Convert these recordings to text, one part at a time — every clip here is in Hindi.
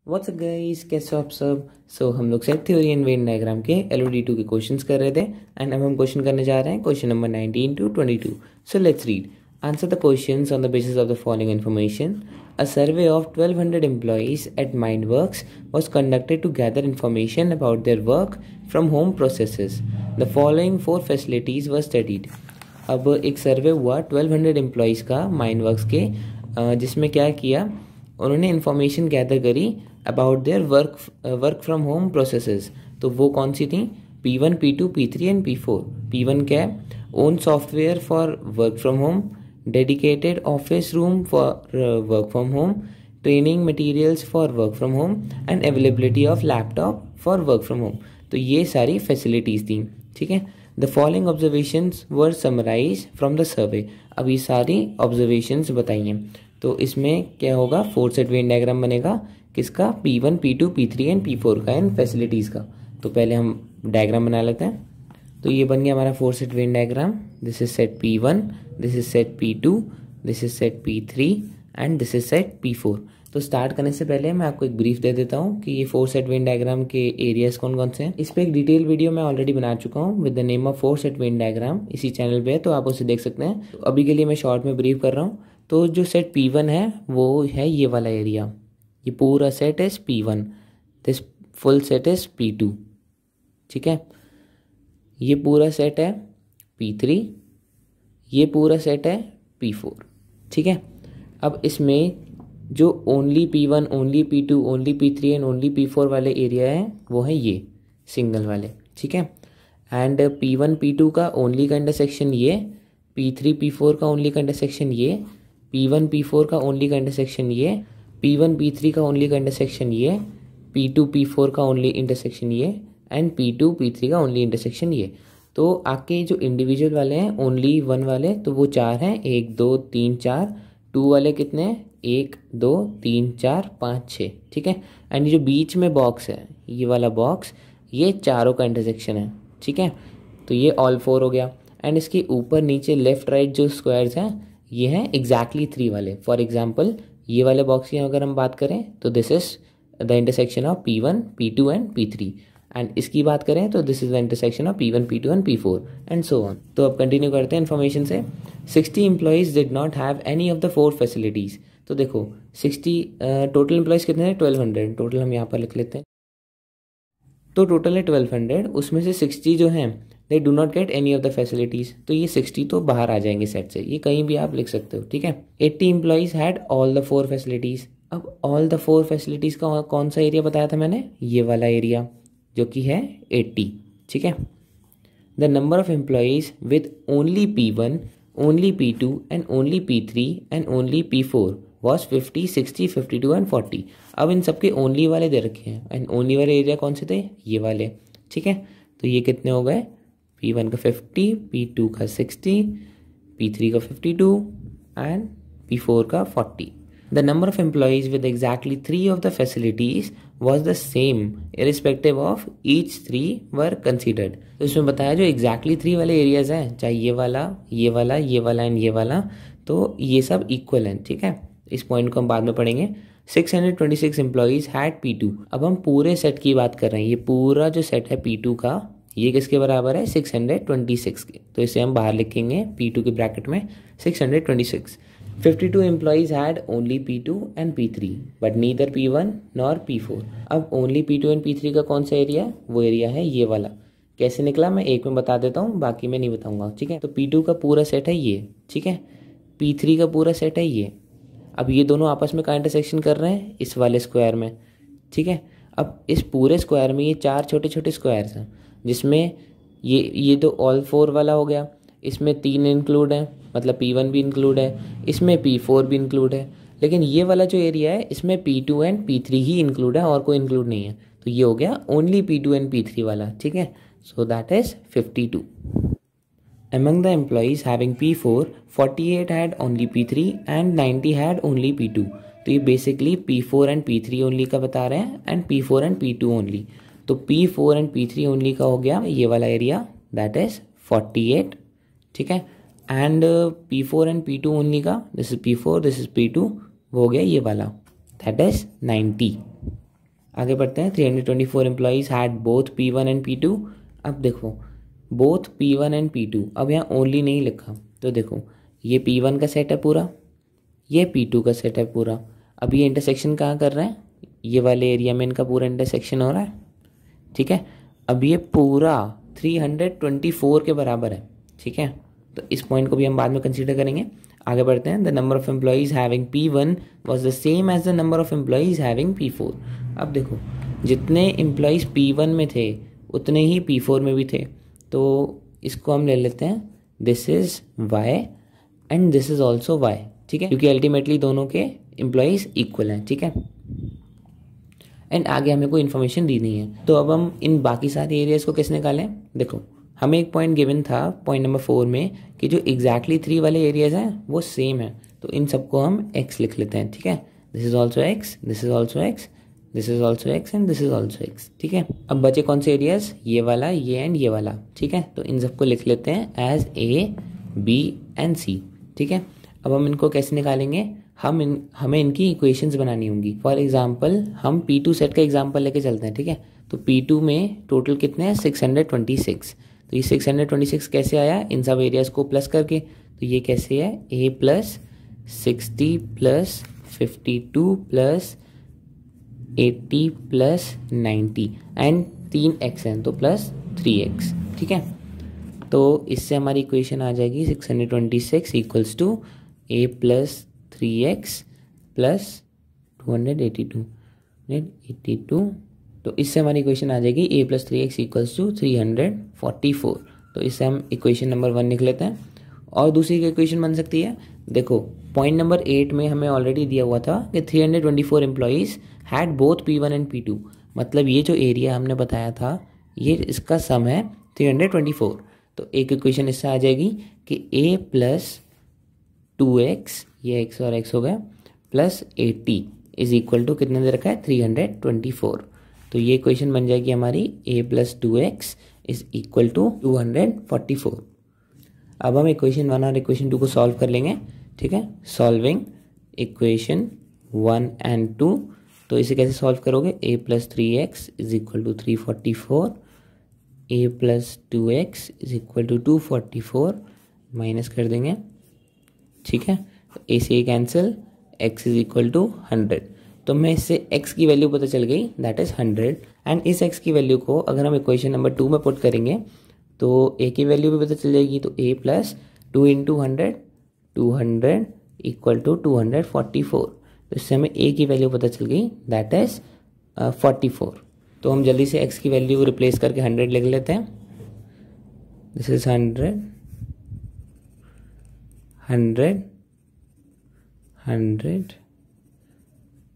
व्हाट्सअप गाइस, कैसे हो आप सब। हम लोग set theory and Venn diagram के LOD2 के क्वेश्चंस कर रहे थे एंड अब हम क्वेश्चन करने जा रहे हैं question number 19 to 22। So let's read. Answer the questions on the basis of the following information. A survey of 1200 employees at Mindworks was conducted to gather information about their work from home processes. The following 4 facilities were studied. अब एक सर्वे हुआ 1200 एम्प्लॉयज़ का माइंडवर्क्स के, जिसमें क्या किया, उन्होंने इन्फॉर्मेशन गैदर करी about their work from home processes. तो वो कौन सी थी? P1, P2, P3 and P4। P1 क्या है? Own software for work from home, dedicated office room for work from home, training materials for work from home and availability of laptop for work from home. तो ये सारी फैसिलिटीज़ थी, ठीक है। The following observations were summarise from the survey. अब ये सारी ऑब्जर्वेशंस बताइए। तो इसमें क्या होगा? 4 सेट वेन डायग्राम बनेगा। किसका? P1, P2, P3 and P4 का, इन फैसिलिटीज़ का। तो पहले हम डायग्राम बना लेते हैं। तो ये बन गया हमारा 4 set Venn diagram. This is set P1, this is set P2, this is set P3 and this is set P4। तो स्टार्ट करने से पहले मैं आपको एक ब्रीफ दे देता हूँ कि ये 4 सेट वेन डायग्राम के एरियाज कौन कौन से हैं। इस पर एक डिटेल वीडियो मैं ऑलरेडी बना चुका हूँ with the name of 4 set Venn diagram, इसी चैनल पे है, तो आप उसे देख सकते हैं। तो अभी के लिए मैं शॉर्ट में ब्रीफ कर रहा हूँ। तो जो सेट P1 है वो है ये वाला एरिया, ये पूरा set is P1, this full set is P2, ठीक है। ये पूरा सेट है P3, ये पूरा सेट है P4, ठीक है। अब इसमें जो only P1, only P2, only P3 and only P4 वाले एरिया है वो है ये सिंगल वाले, ठीक है। एंड P1, P2 का ओनली का इंटरसेक्शन ये, P3, P4 का ओनली का इंटरसेक्शन ये, P1, P4 का ओनली का इंटरसेक्शन ये, P1, P3 का ओनली का इंटरसेक्शन ये, P2, P4 का ओनली इंटरसेक्शन ये एंड P2, P3 का ओनली इंटरसेक्शन ये। तो आके जो इंडिविजुअल वाले हैं ओनली वन वाले, तो वो 4 हैं, 1 2 3 4। 2 वाले कितने हैं? 1 2 3 4 5 6, ठीक है। एंड ये जो बीच में बॉक्स है, ये वाला बॉक्स, ये चारों का इंटरसेक्शन है, ठीक है। तो ये ऑल 4 हो गया। एंड इसके ऊपर नीचे लेफ्ट राइट जो स्क्वायर्स हैं ये हैं एग्जैक्टली 3 वाले। फॉर एग्जाम्पल ये वाले बॉक्स की अगर हम बात करें तो this is the intersection of P1, P2 and P3। And इसकी बात करें तो this is the intersection of P1, P2 and P4 and so on. तो अब कंटिन्यू करते हैं इन्फॉर्मेशन से। 60 employees did not have any of the 4 facilities. तो देखो 60 टोटल एम्प्लॉइज कितने हैं? 1200 टोटल, हम यहाँ पर लिख लेते हैं। तो टोटल है 1200, उसमें से 60 जो हैं they do not get any of the facilities. तो ये 60 तो बाहर आ जाएंगे सेट से, ये कहीं भी आप लिख सकते हो, ठीक है। 80 employees had all the 4 facilities. अब ऑल द 4 फैसिलिटीज का कौन सा एरिया बताया था मैंने? ये वाला एरिया जो कि है 80, ठीक है। The number of employees with only P1, only P2 and only P3 and only P4 was 50, 60, 52 and 40। अब इन सबके ओनली वाले दे रखे हैं एंड ओनली वाले एरिया कौन से थे? ये वाले, ठीक है। तो ये कितने हो गए? P1 का 50, P2 का 60, P3 का 52 एंड P4 का 40। The number of employees with exactly 3 of the facilities was the same irrespective of each 3 were considered। तो इसमें बताया जो exactly 3 वाले एरियाज हैं, चाहे ये वाला, ये वाला, ये वाला एंड ये वाला, तो ये सब इक्वल हैं, ठीक है। इस पॉइंट को हम बाद में पढ़ेंगे। 626 एम्प्लॉइज हैड P2। अब हम पूरे सेट की बात कर रहे हैं। ये पूरा जो सेट है P2 का, ये किसके बराबर है? 626 के। तो इसे हम बाहर लिखेंगे P2 के ब्रैकेट में 626। 52 employees had only P2 and P3 but neither P1 nor P4। अब ओनली P2 एंड P3 का कौन सा एरिया है? वो एरिया है ये वाला। कैसे निकला मैं एक में बता देता हूँ, बाकी मैं नहीं बताऊंगा, ठीक है। तो P2 का पूरा सेट है ये, ठीक है। P3 का पूरा सेट है ये। अब ये दोनों आपस में कहाँ इंटरसेक्शन कर रहे हैं? इस वाले स्क्वायर में, ठीक है। अब इस पूरे स्क्वायर में ये 4 छोटे छोटे स्क्वायर्स हैं, जिसमें ये तो ऑल 4 वाला हो गया, इसमें 3 इंक्लूड है, मतलब P1 भी इंक्लूड है, इसमें P4 भी इंक्लूड है। लेकिन ये वाला जो एरिया है इसमें P2 and P3 he include है और कोई इंक्लूड नहीं है। तो ये हो गया ओनली P2 एंड P3 वाला, ठीक है। So that is 52। Among the employees having P4, 48 had only P3 and 90 had only P2। तो ये basically P4 and P3 only का बता रहे हैं and P4 and P2 only. तो P4 एंड P3 ओनली का हो गया ये वाला एरिया, दैट इज 48, ठीक है। And P4 and P2 only का, this is P4, this is P2, वो हो गया ये वाला, दैट इज 90। आगे बढ़ते हैं। 324 employees had both P1 and P2। अब देखो बोथ P1 एंड P2, अब यहाँ ओनली नहीं लिखा, तो देखो ये P1 का सेट है पूरा, ये P2 का सेट है पूरा। अब ये इंटरसेक्शन कहाँ कर रहे हैं, ये वाले एरिया में इनका पूरा इंटरसेक्शन हो रहा है, ठीक है। अब ये पूरा 324 के बराबर है, ठीक है। तो इस पॉइंट को भी हम बाद में कंसीडर करेंगे। आगे बढ़ते हैं। The number of employees having P1 was the same as the number of employees having P4। अब देखो जितने एम्प्लॉइज P1 में थे उतने ही P4 में भी थे, तो इसको हम ले लेते हैं this is Y and this is also Y, ठीक है, क्योंकि अल्टीमेटली दोनों के एम्प्लॉइज इक्वल हैं, ठीक है। एंड आगे हमें कोई इन्फॉर्मेशन दी नहीं है, तो अब हम इन बाकी सारे एरियाज को कैसे निकालें। देखो हमें एक पॉइंट गिवन था पॉइंट नंबर 4 में कि जो एग्जैक्टली 3 वाले एरियाज हैं वो सेम है, तो इन सबको हम x लिख लेते हैं, ठीक है। This is also x, this is also x, this is also x and this is also x, ठीक है। अब बचे कौन से एरियाज, ये वाला, ये एंड ये वाला, ठीक है। तो इन सबको लिख लेते हैं as A, B and C, ठीक है। अब हम इनको कैसे निकालेंगे, हमें इनकी इक्वेशंस बनानी होंगी। फॉर एग्जांपल हम P2 सेट का एग्जांपल लेके चलते हैं, ठीक है। तो P2 में टोटल कितने हैं, 626। तो ये 626 कैसे आया, इन सब एरियाज को प्लस करके। तो ये कैसे है, A plus 60 plus 52 plus 80 plus 90 and 3x है तो प्लस 3x, ठीक है। तो इससे हमारी इक्वेशन आ जाएगी 626 equals to A plus 3x plus 282। तो इससे हमारी इक्वेशन आ जाएगी A plus 3x equals to 344। तो इससे हम इक्वेशन नंबर 1 लिख लेते हैं। और दूसरी इक्वेशन बन सकती है, देखो पॉइंट नंबर 8 में हमें ऑलरेडी दिया हुआ था कि 324 employees had both P1 and P2, मतलब ये जो एरिया हमने बताया था ये इसका सम है 324। तो एक इक्वेशन इससे आ जाएगी कि A प्लस 2x, ये x और x हो गया, प्लस 80 इज इक्वल टू कितने दे रखा है, 324। तो ये इक्वेशन बन जाएगी हमारी A plus 2x is equal to 244। अब हम इक्वेशन 1 और इक्वेशन 2 को सॉल्व कर लेंगे, ठीक है। सॉल्विंग इक्वेशन 1 एंड 2, तो इसे कैसे सॉल्व करोगे, A plus 3x is equal to 344, A plus 2x is equal to 244, minus कर देंगे, ठीक है। तो A से cancel, x is equal to 100। तो मैं इससे x की वैल्यू पता चल गई, दैट इज 100। एंड इस x की वैल्यू को अगर हम इक्वेशन नंबर 2 में पुट करेंगे तो A की वैल्यू भी पता चल जाएगी। तो A plus 2 into 100, 200 equal to 244। तो इससे हमें A की वैल्यू पता चल गई, दैट इज 44। तो हम जल्दी से x की वैल्यू रिप्लेस करके 100 लिख लेते हैं। दिस इज 100, 100, 100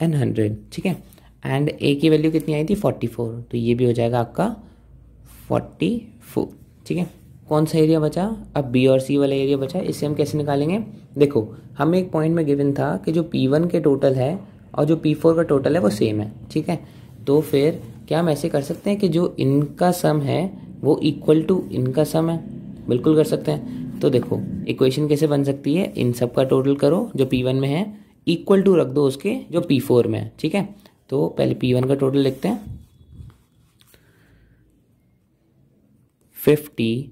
एंड 100, ठीक है। एंड A की वैल्यू कितनी आई थी, 44। तो ये भी हो जाएगा आपका 44, ठीक है। कौन सा एरिया बचा, अब B और C वाला एरिया बचा, इससे हम कैसे निकालेंगे। देखो हमें एक पॉइंट में गिवन था कि जो P1 के टोटल है और जो P4 का टोटल है वो सेम है, ठीक है। तो फिर क्या हम ऐसे कर सकते हैं कि जो इनका सम है वो इक्वल टू इनका सम है, बिल्कुल कर सकते हैं। तो देखो इक्वेशन कैसे बन सकती है, इन सब का टोटल करो जो P1 में है, इक्वल टू रख दो उसके जो P4 में है, ठीक है। तो पहले P1 का टोटल लिखते हैं, 50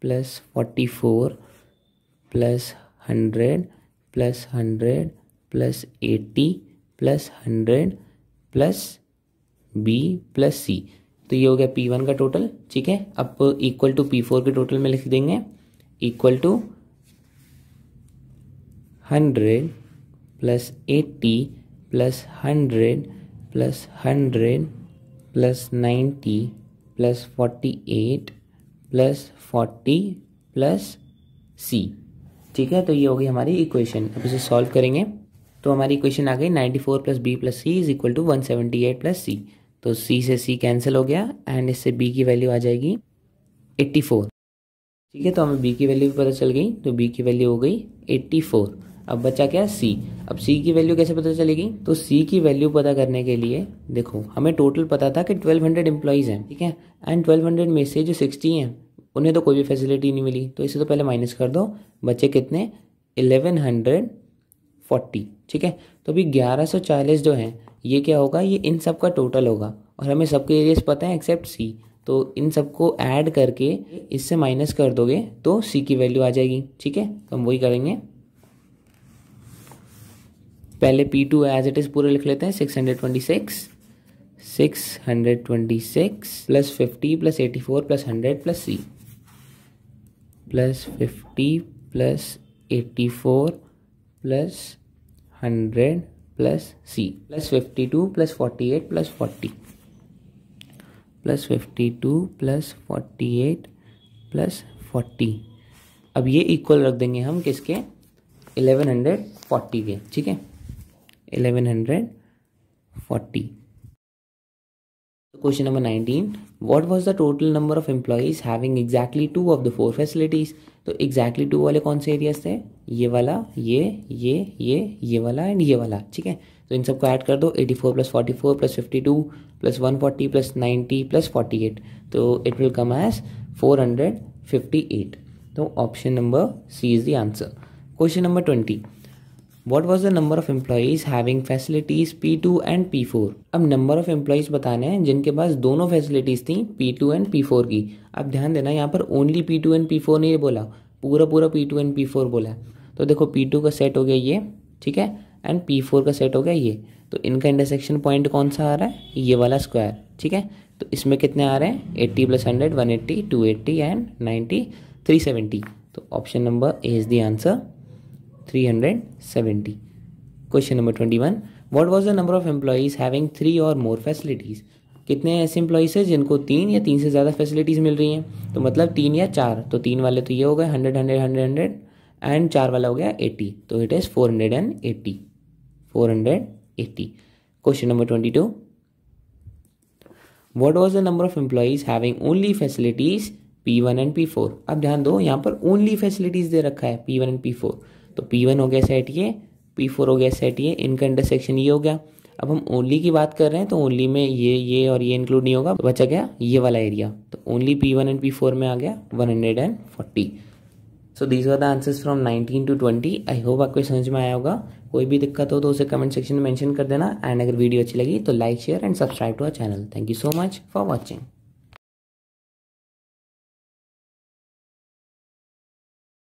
plus 44 plus 100 plus 100 plus 80 plus 100 plus B plus C। तो ये हो गया P1 का टोटल, ठीक है। अब इक्वल टू P4 के टोटल में लिख देंगे, equal to 100 plus 80 plus 100 plus 100 plus 90 plus 48 plus 40 plus C, ठीक है। तो ये हो गई हमारी इक्वेशन। अब इसे सॉल्व करेंगे तो हमारी इक्वेशन आ गई 94 plus B plus C is equal to 178 plus C। तो C से C कैंसिल हो गया एंड इससे B की वैल्यू आ जाएगी 84, ठीक है। तो हमें B की वैल्यू भी पता चल गई, तो B की वैल्यू हो गई 84। अब बचा क्या, C। अब C की वैल्यू कैसे पता चलेगी, तो C की वैल्यू पता करने के लिए देखो हमें टोटल पता था कि 1200 एम्प्लॉइज़ हैं, ठीक है। एंड 1200 में से जो 60 हैं उन्हें तो कोई भी फैसिलिटी नहीं मिली, तो इसे तो पहले माइनस कर दो, बचे कितने 1140, ठीक है। तो अभी 1140 जो हैं ये क्या होगा, ये इन सब का टोटल होगा और हमें सबके एरियाज पता है एक्सेप्ट सी, तो इन सबको ऐड करके इससे माइनस कर दोगे तो सी की वैल्यू आ जाएगी। ठीक है, तो हम वही करेंगे। पहले P2 एज इट इज पूरा लिख लेते हैं, 626 plus 50 plus 84 plus 100 plus C, plus 50 plus 84 plus 100 plus C, plus 52 plus 48 plus 40, plus 52 plus 48 plus 40। अब ये इक्वल रख देंगे हम किसके, 1140 के। ठीक है, 1140। Question number 19, what was the total number of employees having exactly 2 of the 4 facilities. तो एग्जैक्टली 2 वाले कौन से एरियाज थे, ये वाला, ये वाला एंड ये वाला। ठीक है, तो इन सबको ऐड कर दो, 84 plus 44 plus 52 plus 140 plus 90 plus 48, तो इट विल कम एज 458। तो option number C is the answer. Question number 20, What was the number of employees having facilities P2 and P4? अब नंबर ऑफ एम्प्लॉइज बताने हैं जिनके पास दोनों फैसिलिटीज थी P2 एंड P4 की। अब ध्यान देना, यहाँ पर ओनली P2 एंड P4 नहीं बोला, पूरा P2 एंड P4 बोला है। तो देखो P2 का सेट हो गया ये, ठीक है, एंड P4 का सेट हो गया ये। तो इनका इंटरसेक्शन पॉइंट कौन सा आ रहा है, ये वाला स्क्वायर। ठीक है, तो इसमें कितने आ रहे हैं, 80 प्लस 100 180 280 एंड 90 370। तो option number A is the answer, 370। Question number 21, what was the number of employees having 3 और मोर फैसिलिटीज। कितने ऐसे एम्प्लॉइज हैं जिनको 3 या 3 से ज़्यादा फैसिलिटीज़ मिल रही हैं, तो मतलब 3 या 4। तो 3 वाले तो ये हो गए 100 100 100 100 एंड 4 वाला हो गया 80, तो it is 480। Question number 22, what was the number of employees having only facilities P1 and P4। अब ध्यान दो, यहाँ पर ओनली फैसिलिटीज दे रखा है P1 एंड P4, तो P1 हो गया सेट ये, P4 हो गया सेट ये, इनका इंटरसेक्शन ये हो गया। अब हम ओनली की बात कर रहे हैं तो ओनली में ये और ये इंक्लूड नहीं होगा, तो बचा गया ये वाला एरिया, तो ओनली P1 एंड P4 में आ गया 140। So these are the answers from 19 to 20। I hope आपको समझ में आया होगा। कोई भी दिक्कत हो तो उसे कमेंट सेक्शन में मेंशन कर देना, एंड अगर वीडियो अच्छी लगी तो like share and subscribe to our channel. Thank you so much for watching.